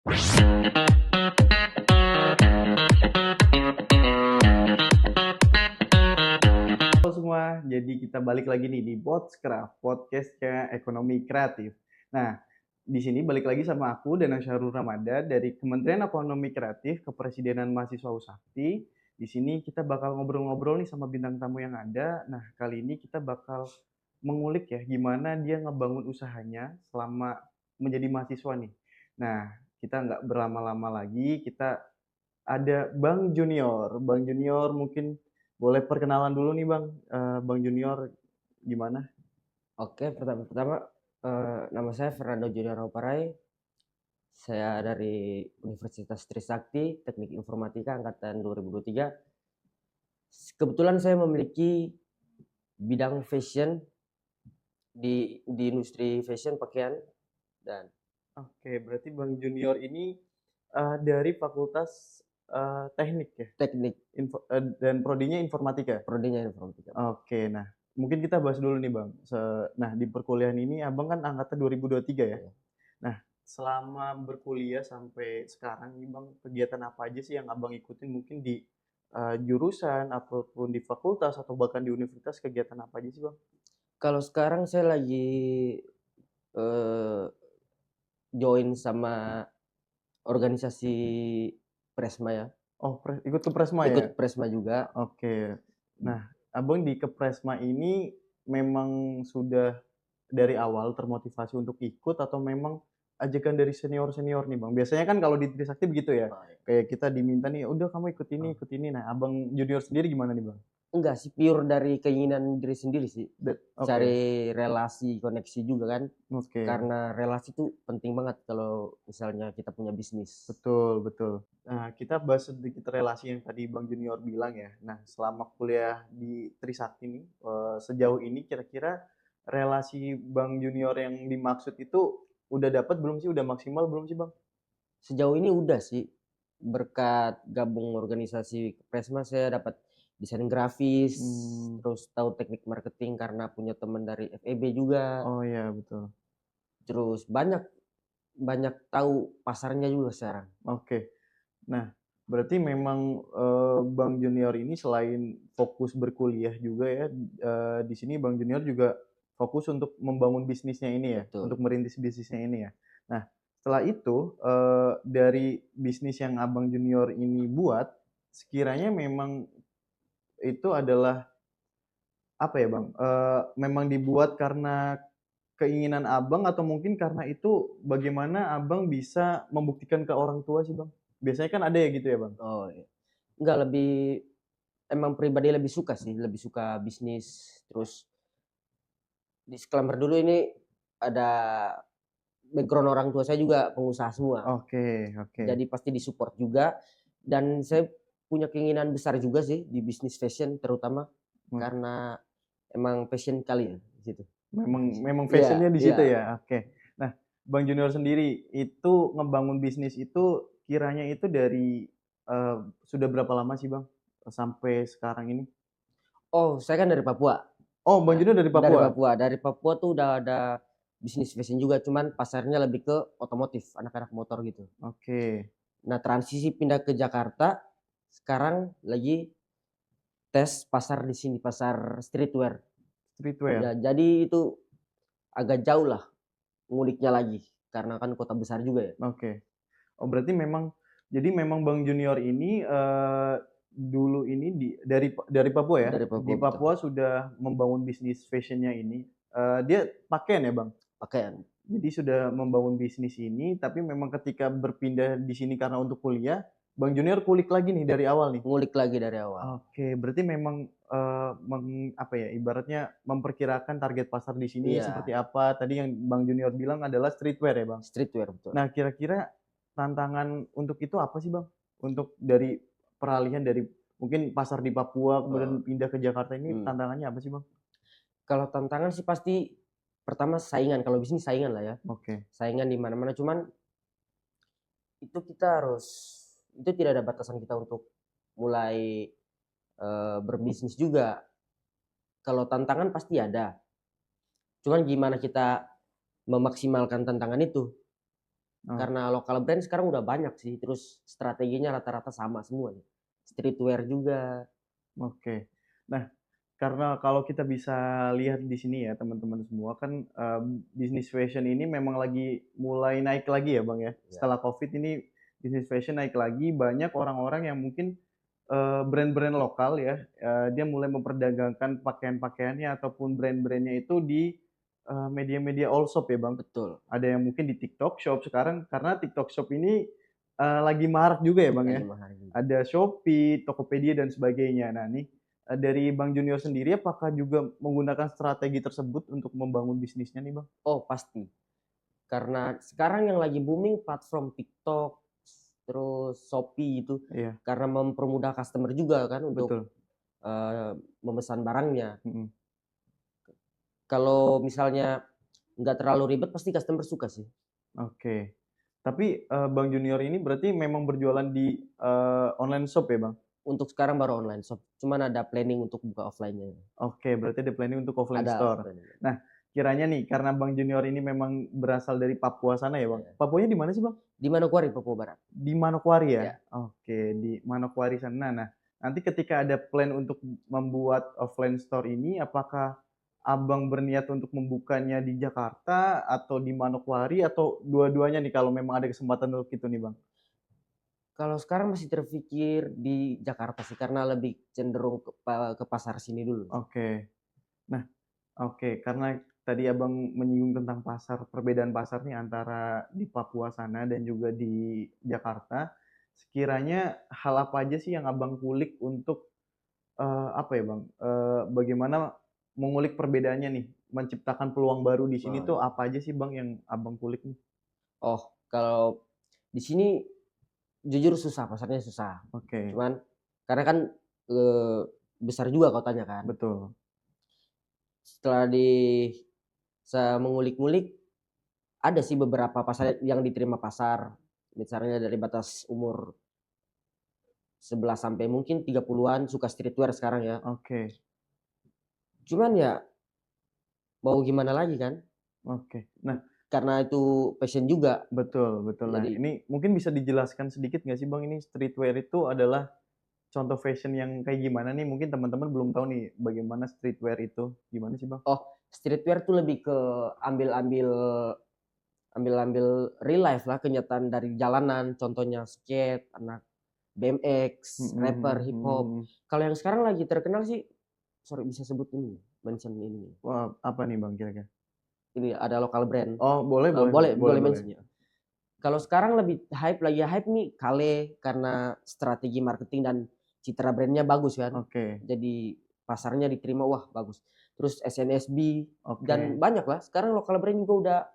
Halo semua, jadi kita balik lagi nih di Botscraft, podcastnya ekonomi kreatif. Nah, di sini balik lagi sama aku dan Syahrul Ramada dari Kementerian Ekonomi Kreatif Kepresidenan Mahasiswa Usakti. Di sini kita bakal ngobrol-ngobrol nih sama bintang tamu yang ada. Nah, kali ini kita bakal mengulik ya gimana dia ngebangun usahanya selama menjadi mahasiswa nih. Nah, kita nggak berlama-lama lagi, kita ada Bang Junior. Bang Junior mungkin boleh perkenalan dulu nih Bang. Bang Junior gimana? Oke, pertama-tama nama saya Fernando Junior Oparai. Saya dari Universitas Trisakti, Teknik Informatika angkatan 2023. Kebetulan saya memiliki bidang fashion di industri fashion pakaian dan Oke, berarti Bang Junior ini dari Fakultas Teknik ya, teknik dan prodinya informatika. prodinya informatika. Oke, nah mungkin kita bahas dulu nih Bang. Nah di perkuliahan ini Abang kan angkatan 2023 ya. Iya. Nah selama berkuliah sampai sekarang nih Bang, kegiatan apa aja sih yang Abang ikutin mungkin di jurusan ataupun di fakultas atau bahkan di universitas kegiatan apa aja sih Bang? Kalau sekarang saya lagi eh, join sama organisasi Presma ya. Oh, ikut ke Presma ya? Ikut Presma juga. Oke. Nah, Abang di Kepresma ini memang sudah dari awal termotivasi untuk ikut atau memang ajakan dari senior-senior nih, Bang? Biasanya kan kalau di Trisakti begitu ya. Oh, iya. Kayak kita diminta nih, udah kamu ikut ini, Oh. ikut ini. Nah, Abang junior sendiri gimana nih, Bang? Enggak sih, pure dari keinginan diri sendiri sih. Oke, Cari relasi, koneksi juga kan. oke. Karena relasi itu penting banget kalau misalnya kita punya bisnis. Betul, betul. Nah, kita bahas sedikit relasi yang tadi Bang Junior bilang ya. Nah, selama kuliah di Trisakti nih, sejauh ini kira-kira relasi Bang Junior yang dimaksud itu udah dapat belum sih? Udah maksimal belum sih, Bang? Sejauh ini udah sih, berkat gabung organisasi Presma saya dapat desain grafis, terus tahu teknik marketing karena punya teman dari FEB juga, Oh iya, betul. terus banyak banyak tahu pasarnya juga sekarang. Oke. Nah, berarti memang Bang Junior ini selain fokus berkuliah juga ya, di sini Bang Junior juga fokus untuk membangun bisnisnya ini ya, Betul. untuk merintis bisnisnya ini ya. Nah, setelah itu dari bisnis yang Abang Junior ini buat, sekiranya memang itu adalah apa ya Bang? Memang dibuat karena keinginan Abang atau mungkin karena itu bagaimana Abang bisa membuktikan ke orang tua sih Bang? Biasanya kan ada ya gitu ya Bang? Oh iya. Enggak, lebih emang pribadi lebih suka sih, lebih suka bisnis. Terus disclaimer dulu, ini ada background orang tua saya juga pengusaha semua. Oke, oke. Jadi pasti disupport juga. Dan saya punya keinginan besar juga sih di bisnis fashion terutama karena emang passion kali ya di situ. Memang Iya, fashionnya di iya. situ ya. Oke. Nah, Bang Junior sendiri itu ngebangun bisnis itu kiranya itu dari sudah berapa lama sih Bang sampai sekarang ini? Oh, saya kan dari Papua. Oh, Bang Nah, Junior dari dari Papua. Papua. Dari Papua tuh udah ada bisnis fashion juga, cuman pasarnya lebih ke otomotif, anak-anak motor gitu. Oke. Nah, transisi pindah ke Jakarta, sekarang lagi tes pasar di sini, pasar streetwear. Streetwear. Ya, jadi itu agak jauh lah nguliknya lagi, karena kan kota besar juga ya. Oke. Oh, berarti memang jadi memang Bang Junior ini dulu ini dari Papua ya? Dari Di Papua, betul. Papua sudah membangun bisnis fashionnya ini. Dia pakaian ya, Bang? Pakaian. Jadi sudah membangun bisnis ini, tapi memang ketika berpindah di sini karena untuk kuliah, Bang Junior kulik lagi nih dari awal nih. Ngulik lagi dari awal. Oke, berarti memang apa ya, ibaratnya memperkirakan target pasar di sini Iya, seperti apa. Tadi yang Bang Junior bilang adalah streetwear ya, Bang. streetwear betul. Nah, kira-kira tantangan untuk itu apa sih, Bang? Untuk dari peralihan dari mungkin pasar di Papua kemudian pindah ke Jakarta ini tantangannya apa sih, Bang? Kalau tantangan sih pasti pertama saingan, kalau bisnis saingan lah ya. Oke. Saingan di mana-mana, cuman itu kita harus, itu tidak ada batasan kita untuk mulai berbisnis juga. Kalau tantangan pasti ada. Cuman gimana kita memaksimalkan tantangan itu. Oh, Karena lokal brand sekarang udah banyak sih, terus strateginya rata-rata sama semua nih. Streetwear juga. oke. Nah, karena kalau kita bisa lihat di sini ya teman-teman semua kan bisnis fashion ini memang lagi mulai naik lagi ya Bang ya. Ya, Setelah Covid ini bisnis fashion naik lagi, banyak orang-orang yang mungkin brand-brand lokal ya, dia mulai memperdagangkan pakaian-pakaiannya ataupun brand-brandnya itu di media-media all shop ya Bang. betul. Ada yang mungkin di TikTok Shop sekarang karena TikTok Shop ini lagi marak juga ya Bang ya. Lagi mahal juga. Ada Shopee, Tokopedia dan sebagainya. Nah nih dari Bang Junior sendiri apakah juga menggunakan strategi tersebut untuk membangun bisnisnya nih Bang? Oh, pasti. Karena sekarang yang lagi booming platform TikTok, terus Shopee itu, Iya, karena mempermudah customer juga kan untuk betul. memesan barangnya. Mhm. Kalau misalnya nggak terlalu ribet, pasti customer suka sih. Oke. Tapi Bang Junior ini berarti memang berjualan di online shop ya Bang? Untuk sekarang baru online shop, cuman ada planning untuk buka offline-nya. Oke, berarti ada planning untuk offline Ada store. planning. Nah, kiranya nih karena Bang Junior ini memang berasal dari Papua sana ya Bang? Ya. Papuanya di mana sih Bang? Di Manokwari, Papua Barat. Di Manokwari ya? Ya. Oke, di Manokwari sana. Nah, nanti ketika ada plan untuk membuat offline store ini, apakah Abang berniat untuk membukanya di Jakarta atau di Manokwari atau dua-duanya nih kalau memang ada kesempatan untuk itu nih Bang? Kalau sekarang masih terpikir di Jakarta sih, karena lebih cenderung ke pasar sini dulu. Oke. Nah, oke, karena tadi Abang menyinggung tentang pasar, perbedaan pasar nih antara di Papua sana dan juga di Jakarta. Sekiranya hal apa aja sih yang Abang kulik untuk apa ya Bang, bagaimana mengulik perbedaannya nih, menciptakan peluang baru di sini Oh, tuh iya. apa aja sih Bang yang Abang kulik nih? Oh, kalau di sini jujur susah, pasarnya susah. Oke, Cuman karena kan eee, besar juga kotanya kan. betul. Setelah saya mengulik-ngulik, ada sih beberapa pasar yang diterima pasar, misalnya dari batas umur 11 sampai mungkin 30-an suka streetwear sekarang ya. Oke, Cuman ya mau gimana lagi kan, oke. Nah, karena itu passion juga. betul betul. Nah, Jadi ini mungkin bisa dijelaskan sedikit nggak sih Bang, ini streetwear itu adalah contoh fashion yang kayak gimana nih? Mungkin teman-teman belum tahu nih bagaimana streetwear itu, gimana sih Bang? oh, streetwear tuh lebih ke ambil-ambil ambil-ambil real life lah, kenyataan dari jalanan, contohnya skate, anak BMX, Mhm rapper, mhm hip mhm hop. mhm. Kalau yang sekarang lagi terkenal sih, sorry bisa sebut ini, mention ini. Wah, apa nih Bang kira-kira? Ini ada lokal brand, Oh, boleh boleh boleh boleh boleh boleh. mention ya. Kalau sekarang lebih lagi hype nih Kale karena strategi marketing dan citra brandnya bagus kan. Oke Jadi pasarnya diterima, wah bagus. Terus SNSD dan oke. banyak lah. Sekarang lokal brand juga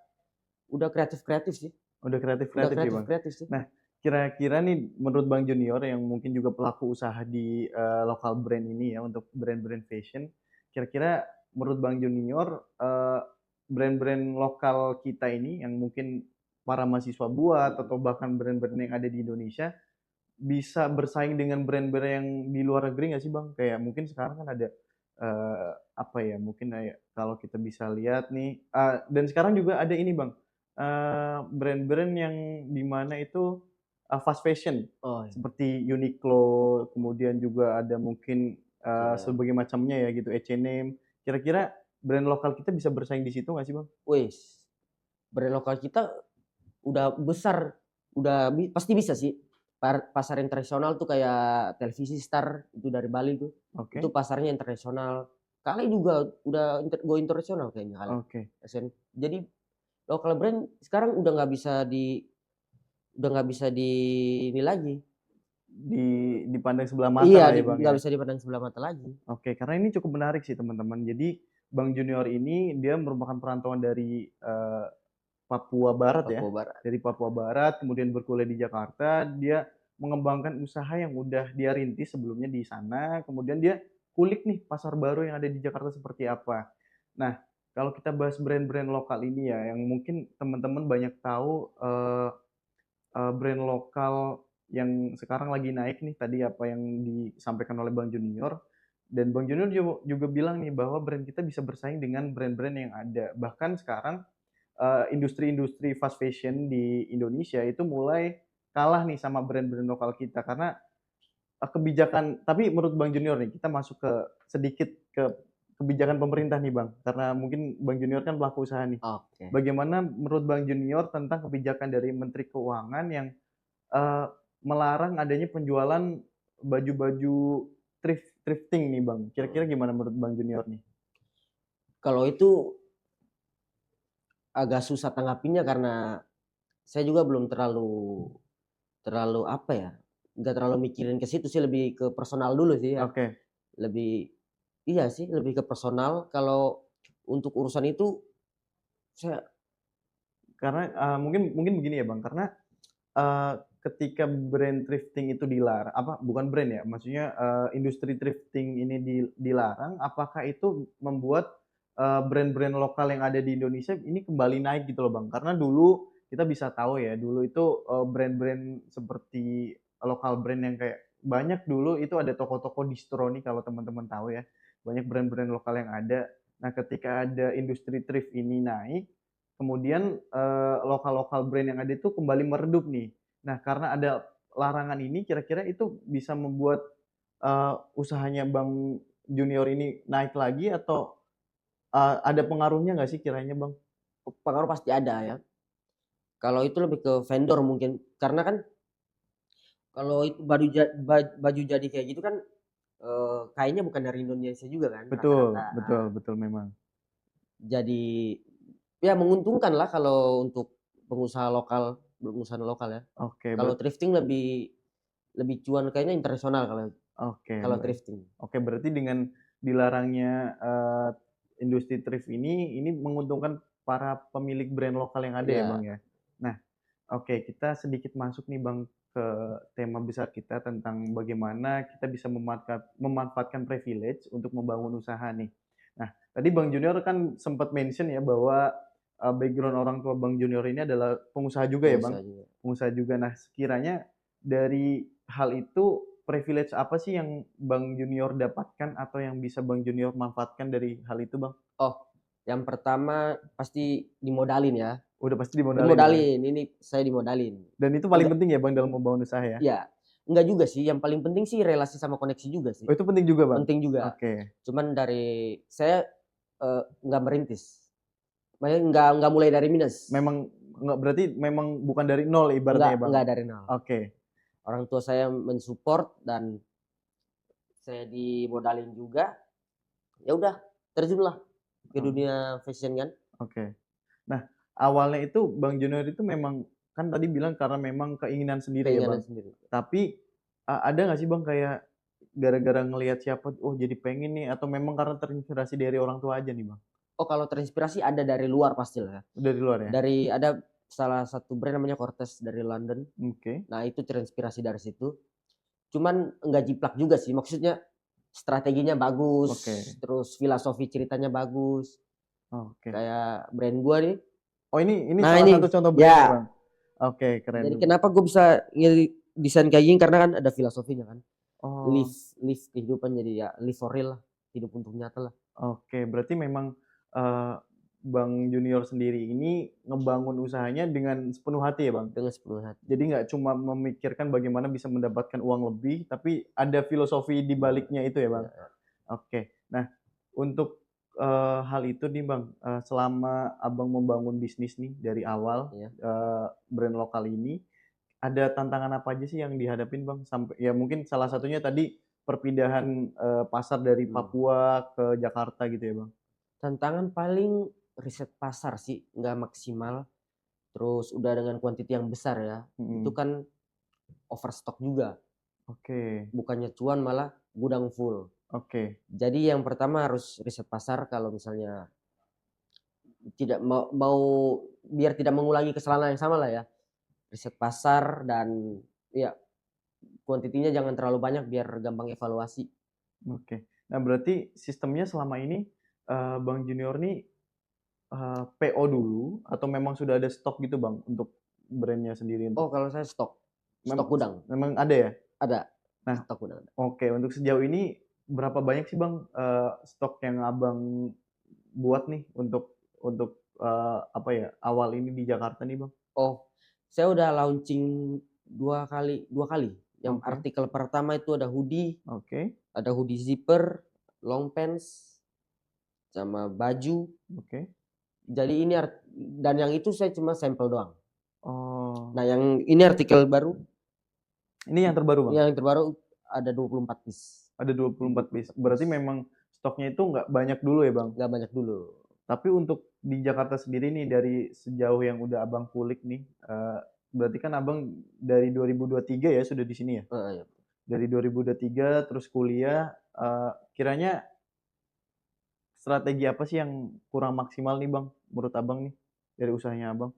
udah kreatif-kreatif sih. Udah Udah kreatif-kreatif ya, Bang? kreatif-kreatif sih. Nah, kira-kira nih menurut Bang Junior yang mungkin juga pelaku usaha di, lokal brand ini ya, untuk brand-brand fashion, kira-kira menurut Bang Junior, brand-brand lokal kita ini yang mungkin para mahasiswa buat atau bahkan brand-brand yang ada di Indonesia, bisa bersaing dengan brand-brand yang di luar negeri nggak sih, Bang? Kayak mungkin sekarang kan ada, apa ya, mungkin kayak kalau kita bisa lihat nih, dan sekarang juga ada ini, Bang, brand-brand yang di mana itu, fast fashion Oh iya, seperti Uniqlo, kemudian juga ada mungkin, H&M. berbagai macamnya ya gitu, H&M. Kira-kira brand lokal kita bisa bersaing di situ nggak sih, Bang? Wis, brand lokal kita udah besar, udah pasti bisa sih. Pasar internasional tuh kayak Televisi Star itu dari Bali tuh. Itu Oke pasarnya internasional. Kale juga udah go internasional kayaknya Kale. oke. Jadi lokal brand sekarang udah nggak bisa di ini lagi. Dipandang sebelah mata Iya, lah ya, Bang, nggak ya? bisa dipandang sebelah mata lagi. Oke, karena ini cukup menarik sih teman-teman. Jadi Bang Junior ini dia merupakan perantauan dari Papua Barat ya. Papua Barat. Dari Papua Barat kemudian berkuliah di Jakarta, dia mengembangkan usaha yang udah dia rintis sebelumnya di sana, kemudian dia kulik nih pasar baru yang ada di Jakarta seperti apa. Nah, kalau kita bahas brand-brand lokal ini ya, yang mungkin teman-teman banyak tahu brand lokal yang sekarang lagi naik nih tadi apa yang disampaikan oleh Bang Junior dan Bang Junior juga bilang nih bahwa brand kita bisa bersaing dengan brand-brand yang ada. Bahkan sekarang industri-industri fast fashion di Indonesia itu mulai kalah nih sama brand-brand lokal kita karena kebijakan. Tapi menurut Bang Junior nih, kita masuk ke sedikit ke kebijakan pemerintah nih Bang, karena mungkin Bang Junior kan pelaku usaha nih. Oke. Bagaimana menurut Bang Junior tentang kebijakan dari Menteri Keuangan yang eee, melarang adanya penjualan baju-baju thrifting nih Bang? Kira-kira gimana menurut Bang Junior nih? Kalau itu agak susah tanggapinya karena saya juga belum terlalu terlalu apa ya, nggak terlalu mikirin ke situ sih, lebih ke personal dulu sih ya. Oke, Lebih iya sih, lebih ke personal. Kalau untuk urusan itu saya karena mungkin mungkin begini ya Bang, karena ketika brand thrifting itu apa, bukan brand ya, maksudnya, industri thrifting ini dilarang, apakah itu membuat, brand-brand lokal yang ada di Indonesia ini kembali naik gitu loh, Bang? Karena dulu kita bisa tahu ya, dulu itu, brand-brand seperti lokal brand yang kayak banyak dulu itu ada toko-toko distro nih kalau teman-teman tahu ya, banyak brand-brand lokal yang ada. Nah, ketika ada industri thrift ini naik, kemudian, lokal-lokal brand yang ada itu kembali meredup nih. Nah, karena ada larangan ini kira-kira itu bisa membuat, usahanya Bang Junior ini naik lagi atau, ada pengaruhnya nggak sih kiranya Bang? pengaruh pasti ada ya. Kalau itu lebih ke vendor mungkin, karena kan kalau itu baju jadi kayak gitu kan, kainnya bukan dari Indonesia juga kan Betul rata-rata. betul betul memang. Jadi ya menguntungkan lah kalau untuk pengusaha lokal ya. Oke Kalau thrifting lebih lebih cuan kayaknya internasional kalau oke kalau thrifting. oke berarti dengan dilarangnya, industri thrift ini menguntungkan para pemilik brand lokal yang ada ya Ya, Bang ya? Nah, oke, kita sedikit masuk nih Bang ke tema besar kita tentang bagaimana kita bisa memanfaatkan privilege untuk membangun usaha nih. Nah, tadi Bang Junior kan sempat mention ya bahwa background orang tua Bang Junior ini adalah pengusaha juga ya Bang? pengusaha juga. Pengusaha juga. Nah, sekiranya dari hal itu privilege apa sih yang Bang Junior dapatkan atau yang bisa Bang Junior manfaatkan dari hal itu Bang? Oh, yang pertama pasti dimodalin ya. Udah pasti dimodalin Bang? Dimodalin, ini saya dimodalin. Dan itu paling Enggak, penting ya Bang dalam membangun usaha ya? ya, enggak juga sih, yang paling penting sih relasi sama koneksi juga sih. Oh itu penting juga Bang? Penting juga. Oke. Cuman dari saya, enggak merintis. Maksudnya enggak mulai dari minus. Memang nggak berarti memang bukan dari nol ibaratnya ya Bang? Enggak dari nol. Oke. Orang tua saya mensupport dan saya dimodalin juga. Ya udah, terjunlah ke Oh, dunia fashion kan. oke. Nah, awalnya itu Bang Junior itu memang kan tadi bilang karena memang keinginan sendiri ya Keinginan Bang. sendiri. Tapi ada nggak sih Bang kayak gara-gara ngelihat siapa, oh jadi pengen nih atau memang karena terinspirasi dari orang tua aja nih Bang? Oh, kalau terinspirasi ada dari luar pastilah ya. Dari luar ya? Dari ada salah satu brand namanya Cortez dari London. Oke. Nah, itu terinspirasi dari situ. Cuman enggak jiplak juga sih, maksudnya strateginya bagus, Oke. terus filosofi ceritanya bagus. Oke. Kayak brand gua nih. Oh ini Nah, salah ini satu contoh brand ya ya. Bang? Oke keren Jadi tuh. kenapa gue bisa desain kayak gini karena kan ada filosofinya kan. Oh, Live live kehidupan, jadi ya live for real lah, hidup untuk nyata lah. oke berarti memang, eee, Bang Junior sendiri ini ngebangun usahanya dengan sepenuh hati ya Bang? Dengan sepenuh hati. Jadi nggak cuma memikirkan bagaimana bisa mendapatkan uang lebih, tapi ada filosofi di baliknya itu ya Bang? Ya, Oke. Nah, untuk, hal itu nih Bang, selama Abang membangun bisnis nih dari awal, ya. brand lokal ini, ada tantangan apa aja sih yang dihadapin Bang? Sampai ya mungkin salah satunya tadi perpindahan, pasar dari Hmm. Papua ke Jakarta gitu ya Bang? Tantangan paling riset pasar sih nggak maksimal. Terus udah dengan kuantiti yang besar ya. Itu Mhm. kan overstock juga. Oke Bukannya cuan malah gudang full. oke Jadi yang pertama harus riset pasar kalau misalnya tidak mau biar tidak mengulangi kesalahan yang sama lah ya. Riset pasar dan ya kuantitinya jangan terlalu banyak biar gampang evaluasi. oke. Nah berarti sistemnya selama ini, Bang Junior nih, PO dulu atau memang sudah ada stok gitu Bang, untuk brand-nya sendiri Oh, untuk kalau saya stok, mem stok gudang, memang ada ya? ada, Nah, stok gudang ada. oke untuk sejauh ini berapa banyak sih Bang, stok yang Abang buat nih untuk, apa ya, awal ini di Jakarta nih, Bang? Oh, saya udah launching dua kali. Yang Oke. artikel pertama itu Oke. ada hoodie zipper, long pants, sama baju. Oke. Jadi ini dan yang itu saya cuma sampel doang. Oh, Nah, yang ini artikel baru, ini yang terbaru, Bang? yang terbaru ada 24 piece. Ada 24 piece. 24 Berarti piece. memang stoknya itu nggak banyak dulu ya, Bang? Nggak banyak dulu. Tapi untuk di Jakarta sendiri nih, dari sejauh yang udah Abang kulik nih, berarti kan Abang dari 2023 ya sudah di sini ya? Ya. Dari 2023 terus kuliah, kiranya strategi apa sih yang kurang maksimal nih, Bang, menurut Abang nih dari usahanya Abang?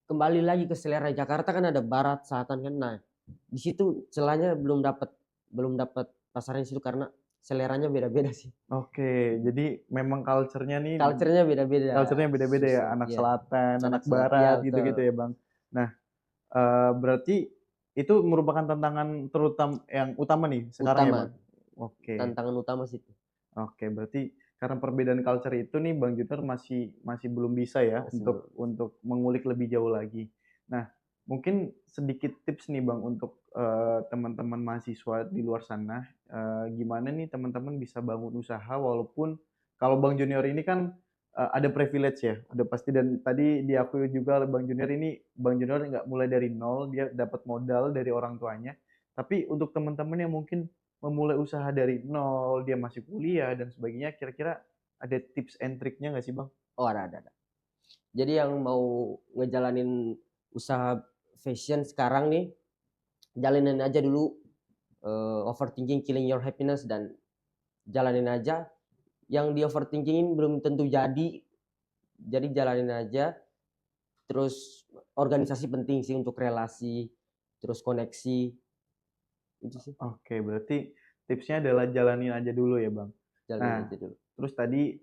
Kembali lagi ke selera Jakarta, kan ada barat, selatan kan. Nah, di situ celahnya belum dapat pasarnya di situ karena seleranya beda-beda sih. Oke, jadi memang culture-nya nih Culture-nya beda-beda. culture-nya beda-beda ya, Susah. anak Iya. selatan, Anak anak selatan. Iya, barat betul. gitu-gitu ya, Bang. Nah, berarti itu merupakan tantangan yang utama nih sekarang ya, Utama. Bang? Oke. Tantangan utama sih itu. Oke, berarti karena perbedaan culture itu nih Bang Junior masih masih belum bisa ya Masih belum. untuk mengulik lebih jauh lagi. Nah, mungkin sedikit tips nih Bang untuk teman-teman mahasiswa di luar sana, gimana nih teman-teman bisa bangun usaha walaupun kalau Bang Junior ini kan ada privilege ya, udah pasti, dan tadi diakui juga oleh Bang Junior ini, Bang Junior nggak mulai dari nol, dia dapat modal dari orang tuanya. Tapi untuk teman-teman yang mungkin memulai usaha dari nol, dia masih kuliah dan sebagainya, kira-kira ada tips and triknya nggak sih, Bang? Oh, ada. Jadi yang mau ngejalanin usaha fashion sekarang nih, jalanin aja dulu. Overthinking killing your happiness, dan jalanin aja. Yang di overthinkingin belum tentu jadi jalanin aja. Terus organisasi penting sih untuk relasi, terus koneksi, itu sih. Oke, berarti tipsnya adalah jalanin aja dulu ya, Bang. Jalanin Nah, aja dulu. terus tadi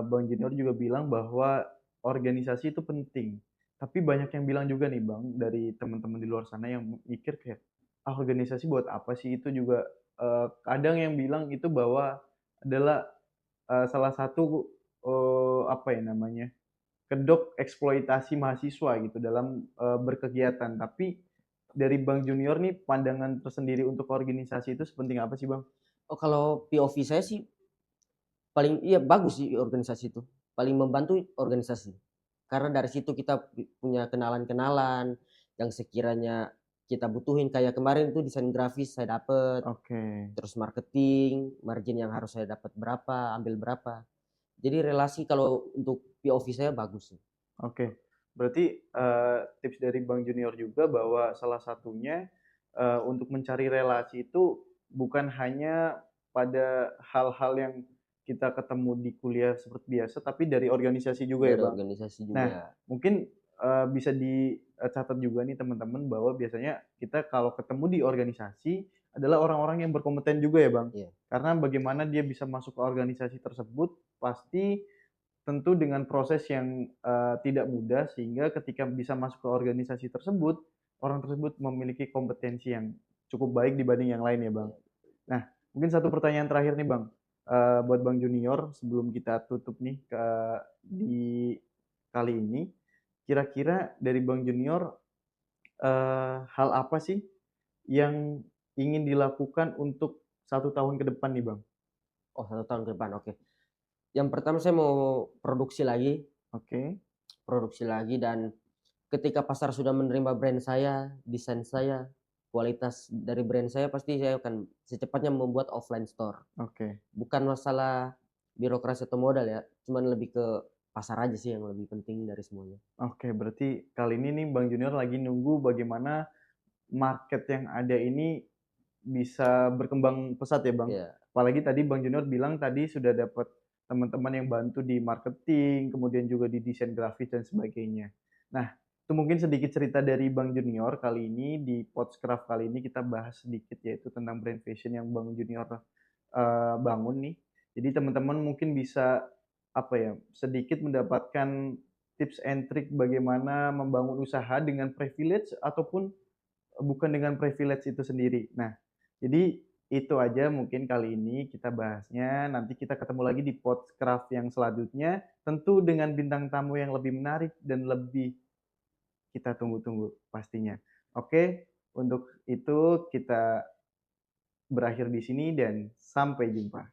Bang Junior juga bilang bahwa organisasi itu penting. Tapi banyak yang bilang juga nih, Bang, dari teman-teman di luar sana yang mikir kayak, ah, organisasi buat apa sih? Itu juga kadang yang bilang itu bahwa adalah salah satu apa ya namanya? Kedok eksploitasi mahasiswa gitu dalam berkegiatan. Tapi dari Bang Junior nih pandangan tersendiri untuk organisasi itu sepenting apa sih, Bang? Oh, kalau POV saya sih paling iya bagus sih organisasi itu. Paling membantu organisasi. Karena dari situ kita punya kenalan-kenalan yang sekiranya kita butuhin. Kayak kemarin tuh desain grafis saya dapet, Oke. terus marketing, margin yang harus saya dapat berapa, ambil berapa. Jadi relasi kalau untuk POV saya bagus sih. Oke. Berarti tips dari Bang Junior juga bahwa salah satunya untuk mencari relasi itu bukan hanya pada hal-hal yang kita ketemu di kuliah seperti biasa, tapi dari organisasi juga ya, Dari Bang? organisasi Nah, juga. mungkin bisa dicatat juga nih teman-teman bahwa biasanya kita kalau ketemu di organisasi adalah orang-orang yang berkompeten juga ya, Bang. Iya. Karena bagaimana dia bisa masuk ke organisasi tersebut pasti tentu dengan proses yang tidak mudah, sehingga ketika bisa masuk ke organisasi tersebut, orang tersebut memiliki kompetensi yang cukup baik dibanding yang lain ya, Bang. Nah, mungkin satu pertanyaan terakhir nih, Bang, buat Bang Junior sebelum kita tutup nih di kali ini. Kira-kira dari Bang Junior, hal apa sih yang ingin dilakukan untuk 1 tahun ke depan nih, Bang? Oh, 1 tahun ke depan, oke. Yang pertama saya mau Oke. produksi lagi, dan ketika pasar sudah menerima brand saya, desain saya, kualitas dari brand saya, pasti saya akan secepatnya membuat offline store. Oke. Bukan masalah birokrasi atau modal ya, cuman lebih ke pasar aja sih yang lebih penting dari semuanya. Oke, berarti kali ini nih Bang Junior lagi nunggu bagaimana market yang ada ini bisa berkembang pesat ya, Bang. Iya. Apalagi tadi Bang Junior bilang tadi sudah dapat teman-teman yang bantu di marketing, kemudian juga di desain grafis dan sebagainya. Nah, itu mungkin sedikit cerita dari Bang Junior kali ini di Podscraft kali ini kita bahas sedikit yaitu tentang brand fashion yang Bang Junior bangun nih. Jadi teman-teman mungkin bisa apa ya, sedikit mendapatkan tips and trick bagaimana membangun usaha dengan privilege ataupun bukan dengan privilege itu sendiri. Nah, jadi itu aja mungkin kali ini kita bahasnya. Nanti kita ketemu lagi di podcast yang selanjutnya, tentu dengan bintang tamu yang lebih menarik dan lebih kita tunggu-tunggu pastinya. Oke, untuk itu kita berakhir di sini dan sampai jumpa.